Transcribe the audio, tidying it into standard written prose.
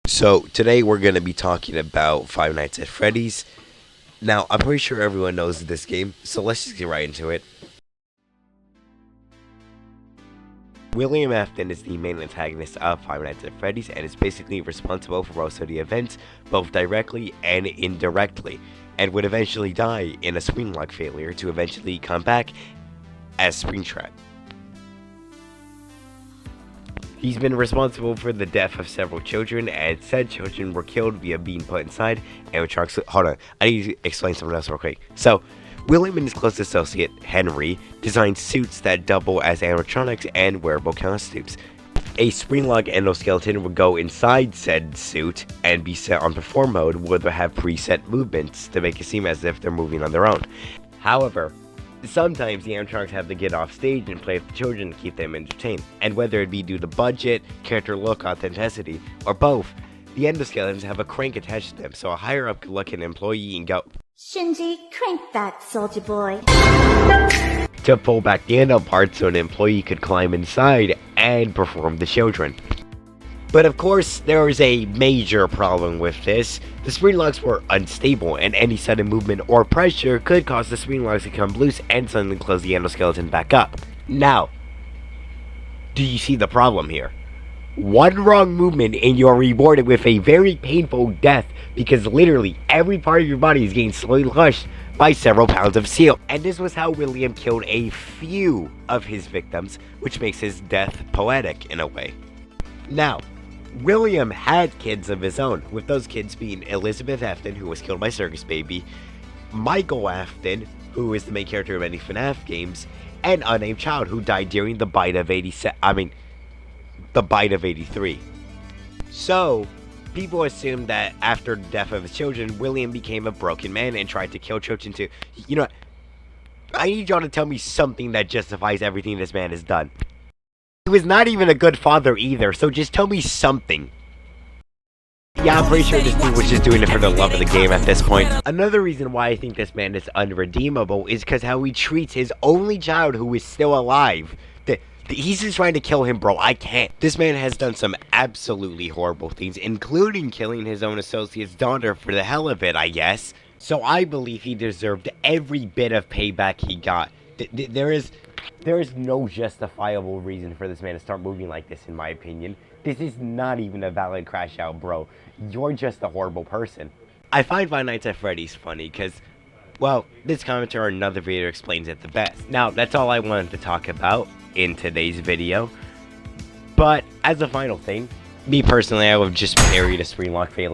So today we're going to be talking about Five Nights at Freddy's. Now, I'm pretty sure everyone knows this game, so let's just get right into it. William Afton is the main antagonist of Five Nights at Freddy's and is basically responsible for most of the events, both directly and indirectly, and would eventually die in a Springlock failure to eventually come back as Springtrap. He's been responsible for the death of several children, and said children were killed via being put inside animatronics. Hold on, I need to explain something else real quick. So, William and his close associate, Henry, designed suits that double as animatronics and wearable costumes. A Springlock endoskeleton would go inside said suit and be set on perform mode, where they have preset movements to make it seem as if they're moving on their own. However, sometimes the animatronics have to get off stage and play with the children to keep them entertained, and whether it be due to budget, character look, authenticity, or both, the endoskeletons have a crank attached to them, so a higher up could look at an employee and go, "Shinji, crank that, soldier boy," to pull back the endo part so an employee could climb inside and perform the children. But of course, there was a major problem with this. The spring locks were unstable, and any sudden movement or pressure could cause the spring locks to come loose and suddenly close the endoskeleton back up. Now, do you see the problem here? One wrong movement and you're rewarded with a very painful death, because literally every part of your body is getting slowly crushed by several pounds of steel. And this was how William killed a few of his victims, which makes his death poetic in a way. Now, William had kids of his own, with those kids being Elizabeth Afton, who was killed by Circus Baby, Michael Afton, who is the main character of many FNAF games, and Unnamed Child, who died during the bite of 83. So, people assume that after the death of his children, William became a broken man and tried to kill children too. You know what? I need y'all to tell me something that justifies everything this man has done. He was not even a good father either, so just tell me something. Yeah, I'm pretty sure this dude was just doing it for the love of the game at this point. Another reason why I think this man is unredeemable is because how he treats his only child who is still alive. He's just trying to kill him, bro. I can't. This man has done some absolutely horrible things, including killing his own associate's daughter for the hell of it, I guess. So I believe he deserved every bit of payback he got. There is no justifiable reason for this man to start moving like this, in my opinion. This is not even a valid crash out, bro. You're just a horrible person. I find Five Nights at Freddy's funny because, well, this commentary or another video explains it the best. Now, that's all I wanted to talk about in today's video. But as a final thing, me personally, I would just marry the Springlock failure.